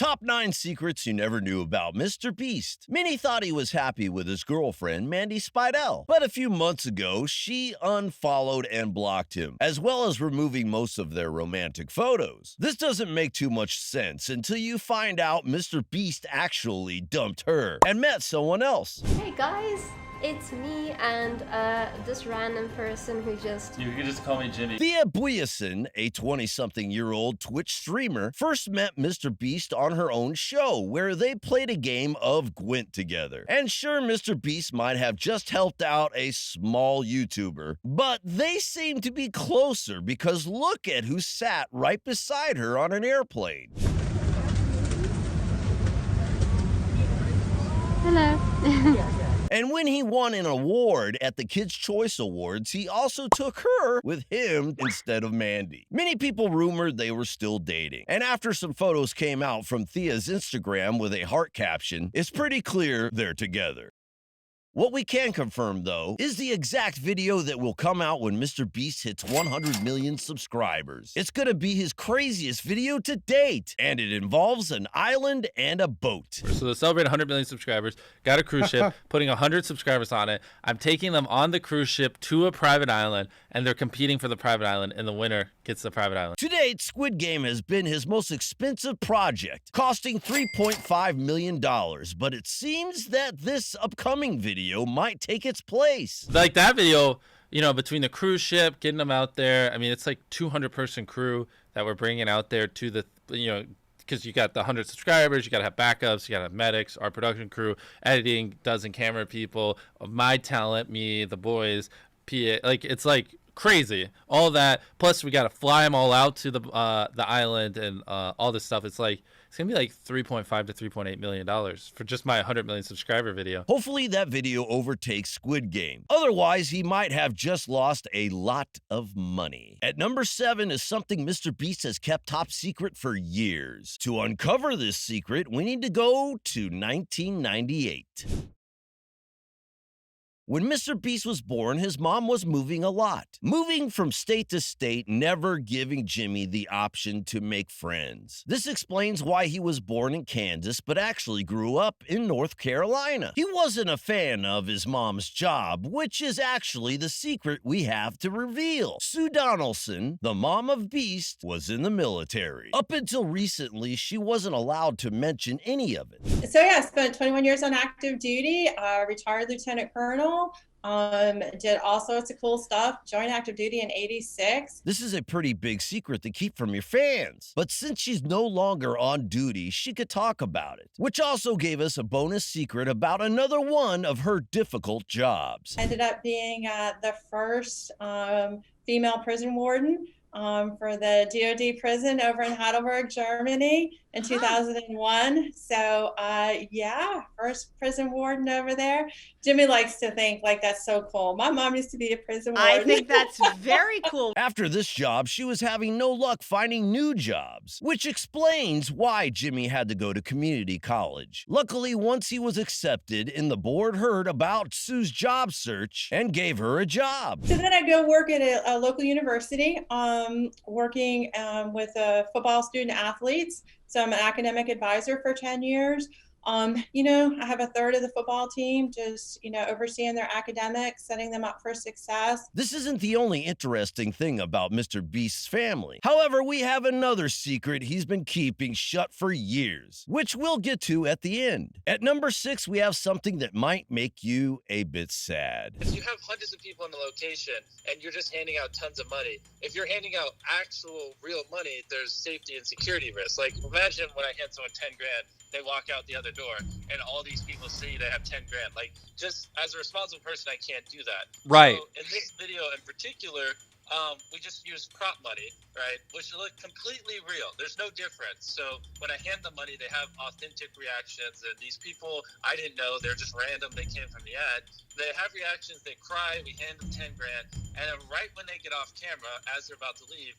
Top 9 secrets you never knew about MrBeast. Many thought he was happy with his girlfriend, Mandy Spidell, but a few months ago, she unfollowed and blocked him, as well as removing most of their romantic photos. This doesn't make too much sense until you find out MrBeast actually dumped her and met someone else. Hey guys, it's me and this random person who just... You can just call me Jimmy. Thea Buyesen, a 20-something-year-old Twitch streamer, first met MrBeast on her own show, where they played a game of Gwent together. And sure, MrBeast might have just helped out a small YouTuber, but they seem to be closer because look at who sat right beside her on an airplane. Hello. And when he won an award at the Kids' Choice Awards, he also took her with him instead of Mandy. Many people rumored they were still dating. And after some photos came out from Thea's Instagram with a heart caption, it's pretty clear they're together. What we can confirm, though, is the exact video that will come out when MrBeast hits 100 million subscribers. It's gonna be his craziest video to date, and it involves an island and a boat. So to celebrate 100 million subscribers, got a cruise ship, putting 100 subscribers on it. I'm taking them on the cruise ship to a private island, and they're competing for the private island, and the winner gets the private island. To date, Squid Game has been his most expensive project, costing $3.5 million, but it seems that this upcoming video might take its place. Like that video, you know, between the cruise ship, getting them out there, I mean, it's like 200-person crew that we're bringing out there to the, you know, because you got the 100 subscribers, you got to have backups, you got to have medics, our production crew, editing, dozen camera people, my talent, me, the boys, PA, like, it's like crazy, all that. Plus, we got to fly them all out to the island and all this stuff. It's like, it's gonna be like $3.5 to $3.8 million for just my 100 million subscriber video. Hopefully that video overtakes Squid Game. Otherwise, he might have just lost a lot of money. At number 7 is something MrBeast has kept top secret for years. To uncover this secret, we need to go to 1998. When MrBeast was born, his mom was moving a lot. Moving from state to state, never giving Jimmy the option to make friends. This explains why he was born in Kansas, but actually grew up in North Carolina. He wasn't a fan of his mom's job, which is actually the secret we have to reveal. Sue Donaldson, the mom of Beast, was in the military. Up until recently, she wasn't allowed to mention any of it. So yeah, I spent 21 years on active duty, retired lieutenant colonel. Did all sorts of cool stuff, joined active duty in '86. This is a pretty big secret to keep from your fans. But since she's no longer on duty, she could talk about it, which also gave us a bonus secret about another one of her difficult jobs. Ended up being the first female prison warden for the DOD prison over in Heidelberg, Germany in 2001. So yeah, first prison warden over there. Jimmy likes to think like that's so cool. My mom used to be a prison warden. I think that's very cool. After this job, she was having no luck finding new jobs, which explains why Jimmy had to go to community college. Luckily, once he was accepted and the board heard about Sue's job search and gave her a job. So then I go work at a local university, working with football student athletes. So I'm an academic advisor for 10 years. You know, I have a third of the football team, just, you know, overseeing their academics, setting them up for success. This isn't the only interesting thing about MrBeast's family. However, we have another secret he's been keeping shut for years, which we'll get to at the end. At number 6, we have something that might make you a bit sad. If you have hundreds of people in the location and you're just handing out tons of money, if you're handing out actual real money, there's safety and security risks. Like, imagine when I hand someone 10 grand, they walk out the other door and all these people see they have 10 grand. Like, just as a responsible person, I can't do that. Right. So in this video in particular, we just use prop money, right? Which look completely real. There's no difference. So when I hand them money, they have authentic reactions. And these people, I didn't know, they're just random. They came from the ad. They have reactions. They cry. We hand them 10 grand. And then right when they get off camera, as they're about to leave,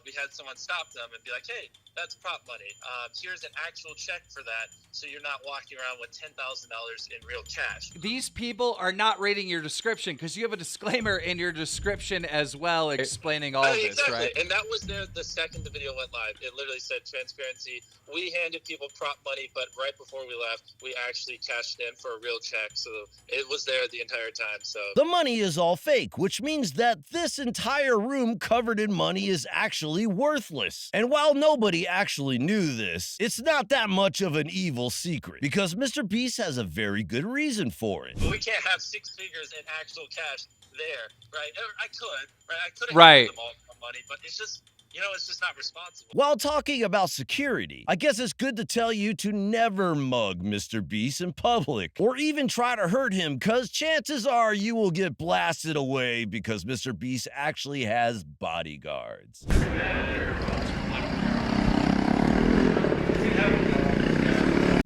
we had someone stop them and be like, hey, that's prop money. Here's an actual check for that, so you're not walking around with $10,000 in real cash. These people are not reading your description because you have a disclaimer in your description as well explaining all this, exactly. right? And that was there the second the video went live. It literally said transparency. We handed people prop money, but right before we left, we actually cashed in for a real check. So it was there the entire time. So The money is all fake, which means that this entire room covered in money is actually worthless. And while nobody actually knew this, it's not that much of an evil secret, because MrBeast has a very good reason for it. But we can't have 6 figures in actual cash there, right? I could, right? I could have Right. handed them all money, but it's just, it's just not responsible. While talking about security, I guess it's good to tell you to never mug MrBeast in public, or even try to hurt him, cause chances are you will get blasted away because MrBeast actually has bodyguards.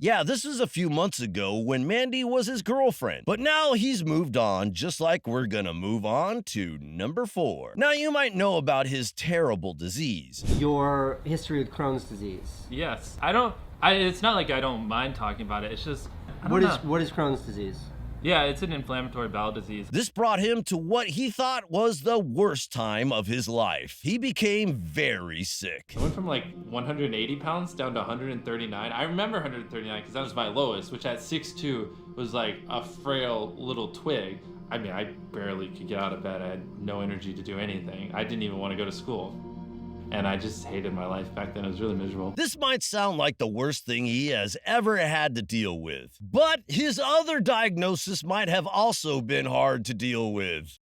Yeah, this was a few months ago when Mandy was his girlfriend, but now he's moved on, just like we're gonna move on to number 4. Now you might know about his terrible disease. Your history with Crohn's disease. Yes. It's not like I don't mind talking about it. It's just, What is Crohn's disease? yeah, it's an inflammatory bowel disease. This brought him to what he thought was the worst time of his life. He became very sick. I went from like 180 pounds down to 139. I remember 139 because that was my lowest, which at 6'2" was like a frail little twig. I mean, I barely could get out of bed. I had no energy to do anything. I didn't even want to go to school. And I just hated my life back then. It was really miserable. This might sound like the worst thing he has ever had to deal with, but his other diagnosis might have also been hard to deal with.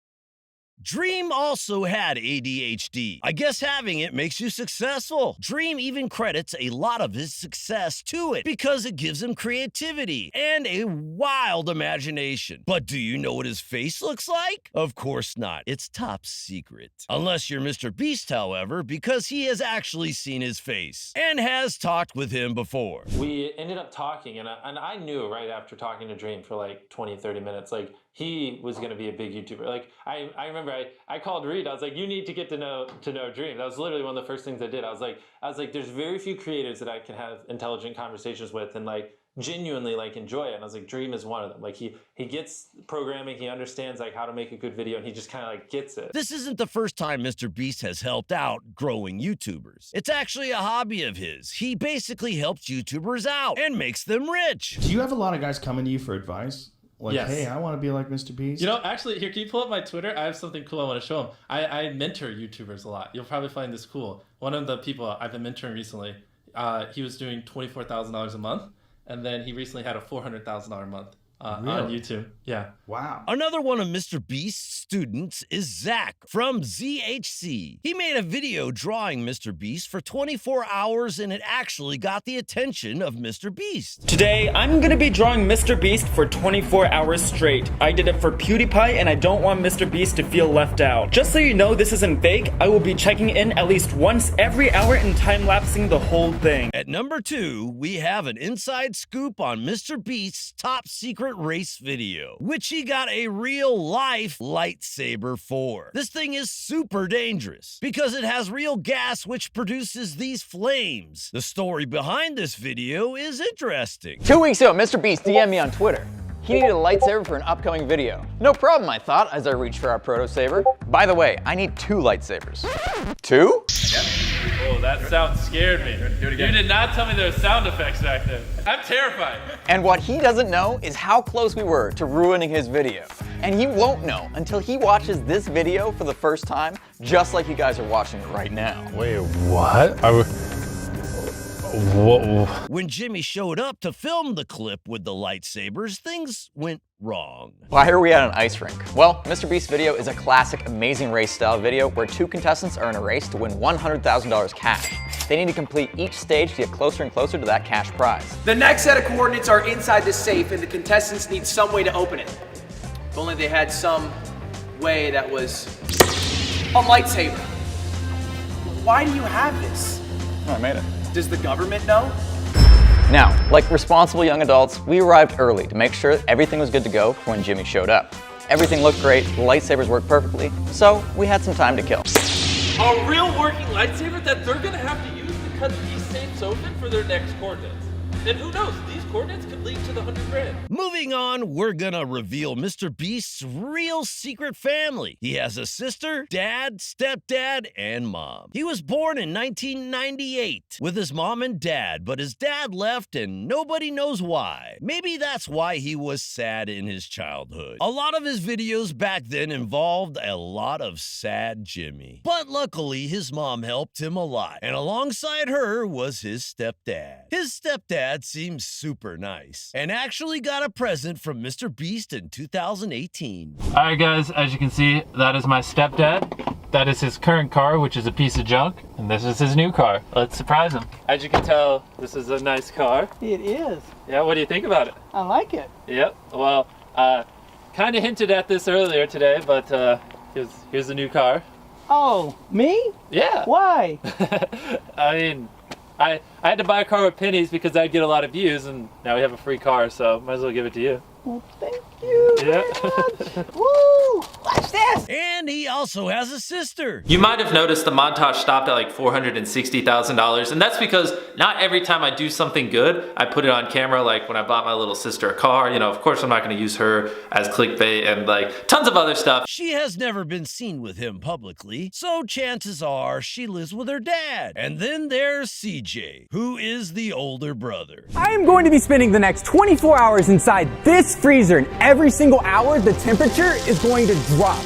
Dream also had ADHD. I guess having it makes you successful. Dream even credits a lot of his success to it because it gives him creativity and a wild imagination. But do you know what his face looks like? Of course not. It's top secret. Unless you're MrBeast, however, because he has actually seen his face and has talked with him before. We ended up talking, and I knew right after talking to Dream for like 20, 30 minutes, like, he was going to be a big YouTuber. Like, I remember I called Reed. I was like, you need to get to know Dream. That was literally one of the first things I did. I was like, there's very few creators that I can have intelligent conversations with and like genuinely like enjoy it. And I was like, Dream is one of them. Like he gets programming, he understands like how to make a good video, and he just kind of like gets it. This isn't the first time MrBeast has helped out growing YouTubers. It's actually a hobby of his. He basically helps YouTubers out and makes them rich. Do you have a lot of guys coming to you for advice? Like, yes. Hey, I want to be like MrBeast. Actually, here, can you pull up my Twitter? I have something cool I want to show them. I mentor YouTubers a lot. You'll probably find this cool. One of the people I've been mentoring recently, he was doing $24,000 a month, and then he recently had a $400,000 a month on YouTube. Yeah. Wow. Another one of MrBeast's students is Zach from ZHC. He made a video drawing MrBeast for 24 hours and it actually got the attention of MrBeast. Today, I'm gonna be drawing MrBeast for 24 hours straight. I did it for PewDiePie and I don't want MrBeast to feel left out. Just so you know this isn't fake, I will be checking in at least once every hour and time-lapsing the whole thing. At number 2, we have an inside scoop on MrBeast's top secret race video, which he got a real-life lightsaber for. This thing is super dangerous because it has real gas which produces these flames. The story behind this video is interesting. 2 weeks ago, MrBeast DM'd me on Twitter. He needed a lightsaber for an upcoming video. No problem, I thought, as I reached for our proto saber. By the way, I need 2 lightsabers. 2? Yep. Oh, that sound scared me. Do it again. You did not tell me there were sound effects back there. I'm terrified. And what he doesn't know is how close we were to ruining his video. And he won't know until he watches this video for the first time, just like you guys are watching it right now. Wait, what? When Jimmy showed up to film the clip with the lightsabers, things went wrong. Why are we at an ice rink? Well, MrBeast's video is a classic Amazing Race style video where 2 contestants are in a race to win $100,000 cash. They need to complete each stage to get closer and closer to that cash prize. The next set of coordinates are inside the safe and the contestants need some way to open it. If only they had some way that was a lightsaber. Why do you have this? Oh, I made it. Does the government know? Now, like responsible young adults, we arrived early to make sure everything was good to go for when Jimmy showed up. Everything looked great, the lightsabers worked perfectly, so we had some time to kill. a real working lightsaber that they're gonna have to use to cut these safes open for their next coordinates. And who knows, these coordinates could lead to the 100 grand. Moving on, we're gonna reveal MrBeast's real secret family. He has a sister, dad, stepdad, and mom. He was born in 1998 with his mom and dad, but his dad left and nobody knows why. Maybe that's why he was sad in his childhood. A lot of his videos back then involved a lot of sad Jimmy. But luckily, his mom helped him a lot, and alongside her was his stepdad. His stepdad seems super nice and actually got a present from MrBeast in 2018. All right, guys, as you can see, that is my stepdad. That is his current car, which is a piece of junk, and this is his new car. Let's surprise him. As you can tell, this is a nice car. It is. Yeah, what do you think about it? I like it. Yep, well, kind of hinted at this earlier today, but here's the new car. Oh, me? Yeah. Why? I mean, I had to buy a car with pennies because I'd get a lot of views, and now we have a free car, so might as well give it to you. Well, thank you. Yeah. Woo! Watch this! And he also has a sister. You might have noticed the montage stopped at like $460,000, and that's because not every time I do something good, I put it on camera. Like when I bought my little sister a car, you know, of course I'm not gonna use her as clickbait and like tons of other stuff. She has never been seen with him publicly, so chances are she lives with her dad. And then there's CJ, who is the older brother. I am going to be spending the next 24 hours inside this freezer, and every single hour the temperature is going to drop.